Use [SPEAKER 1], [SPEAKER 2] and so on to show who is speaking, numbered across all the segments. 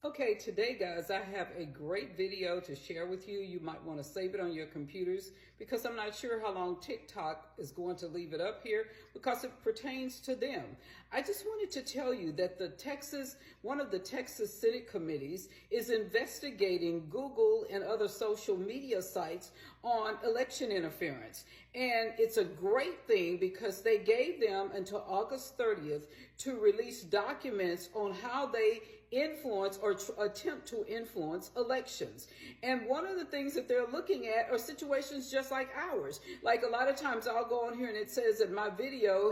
[SPEAKER 1] Okay, today guys, I have a great video to share with you. You might want to save it on your computers because I'm not sure how long TikTok is going to leave it up here because it pertains to them. I just wanted to tell you that one of the Texas Senate committees is investigating Google and other social media sites on election interference. And it's a great thing because they gave them until August 30th to release documents on how they influence or attempt to influence elections. And one of the things that they're looking at are situations just like ours. Like a lot of times I'll go on here and it says that my video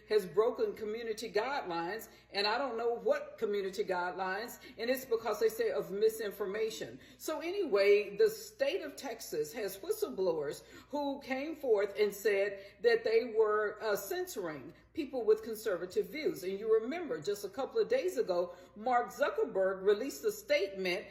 [SPEAKER 1] has broken community guidelines, and I don't know what community guidelines, and it's because they say of misinformation. So anyway, the state of Texas has whistleblowers who came forth and said that they were censoring people with conservative views. And you remember just a couple of days ago, Mark Zuckerberg released a statement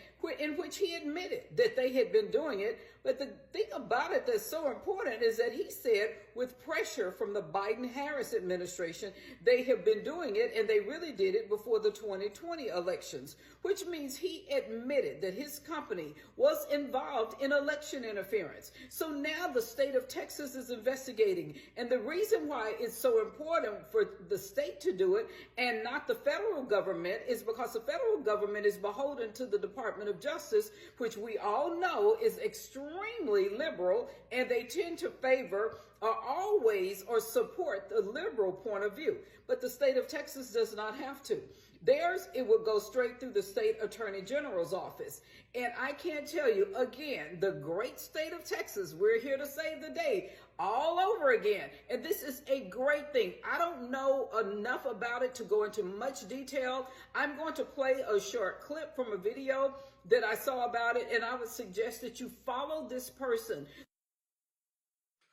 [SPEAKER 1] in which he admitted that they had been doing it. But the thing about it that's so important is that he said with pressure from the Biden-Harris administration, they have been doing it, and they really did it before the 2020 elections, which means he admitted that his company was involved in election interference. So now the state of Texas is investigating. And the reason why it's so important for the state to do it and not the federal government is because the federal government is beholden to the Department of Justice, which we all know is extremely liberal, and they tend to favor or support the liberal point of view. But the state of Texas does not have to. Theirs, it would go straight through the state attorney general's office. And I can't tell you, again, the great state of Texas, we're here to save the day all over again. And this is a great thing. I don't know enough about it to go into much detail. I'm going to play a short clip from a video that I saw about it, and I would suggest that you follow this person.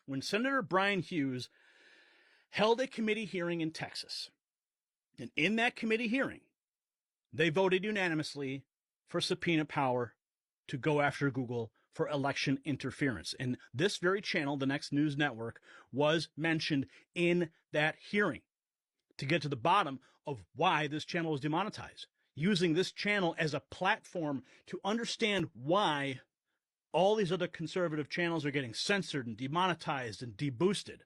[SPEAKER 2] When Senator Brian Hughes held a committee hearing in Texas, and in that committee hearing, they voted unanimously for subpoena power to go after Google for election interference. And this very channel, the Next News Network, was mentioned in that hearing to get to the bottom of why this channel was demonetized, using this channel as a platform to understand why all these other conservative channels are getting censored and demonetized and deboosted.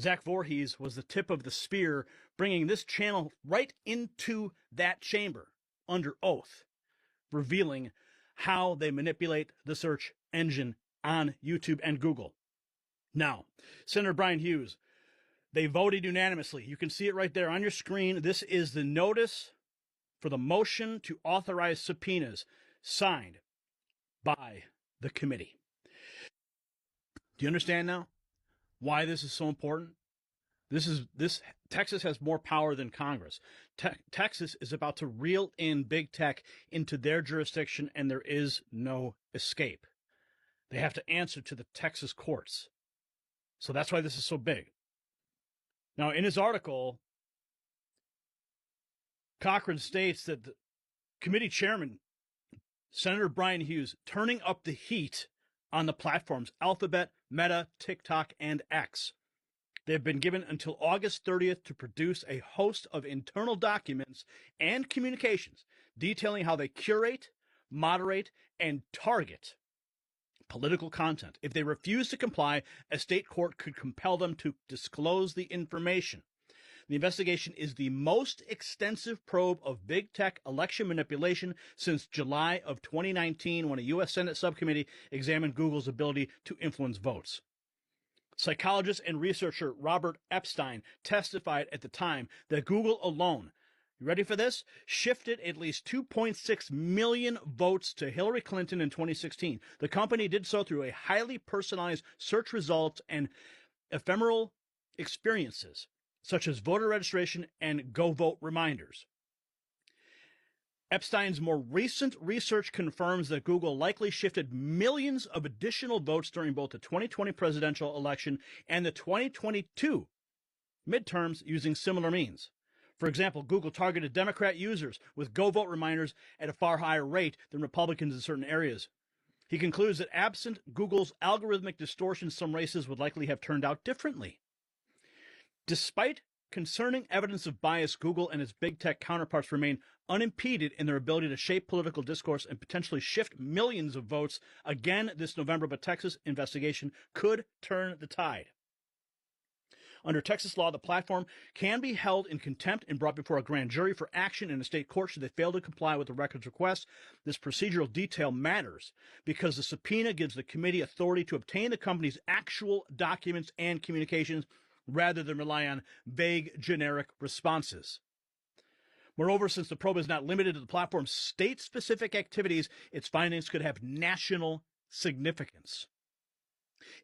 [SPEAKER 2] Zach Voorhees was the tip of the spear, bringing this channel right into that chamber under oath, revealing how they manipulate the search engine on YouTube and Google. Now, Senator Brian Hughes, they voted unanimously. You can see it right there on your screen. This is the notice for the motion to authorize subpoenas signed by the committee. Do you understand now why this is so important? Texas has more power than Congress. Texas is about to reel in big tech into their jurisdiction, and there is no escape. They have to answer to the Texas courts. So that's why this is so big. Now, in his article, Cochran states that the committee chairman, Senator Brian Hughes, turning up the heat on the platforms Alphabet, Meta, TikTok, and X. They have been given until August 30th to produce a host of internal documents and communications detailing how they curate, moderate, and target political content. If they refuse to comply, a state court could compel them to disclose the information. The investigation is the most extensive probe of big tech election manipulation since July of 2019, when a U.S. Senate subcommittee examined Google's ability to influence votes. Psychologist and researcher Robert Epstein testified at the time that Google alone, you ready for this, shifted at least 2.6 million votes to Hillary Clinton in 2016. The company did so through a highly personalized search results and ephemeral experiences, such as voter registration and go vote reminders. Epstein's more recent research confirms that Google likely shifted millions of additional votes during both the 2020 presidential election and the 2022 midterms using similar means. For example, Google targeted Democrat users with go vote reminders at a far higher rate than Republicans in certain areas. He concludes that absent Google's algorithmic distortion, some races would likely have turned out differently. Despite concerning evidence of bias, Google and its big tech counterparts remain unimpeded in their ability to shape political discourse and potentially shift millions of votes again this November, but Texas investigation could turn the tide. Under Texas law, the platform can be held in contempt and brought before a grand jury for action in a state court should they fail to comply with the record's request. This procedural detail matters because the subpoena gives the committee authority to obtain the company's actual documents and communications rather than rely on vague, generic responses. Moreover, since the probe is not limited to the platform's state-specific activities, its findings could have national significance.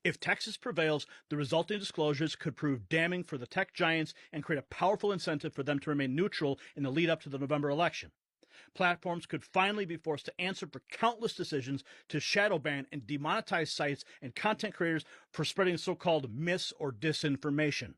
[SPEAKER 2] If Texas prevails, the resulting disclosures could prove damning for the tech giants and create a powerful incentive for them to remain neutral in the lead up to the November election. Platforms could finally be forced to answer for countless decisions to shadow ban and demonetize sites and content creators for spreading so-called mis- or disinformation.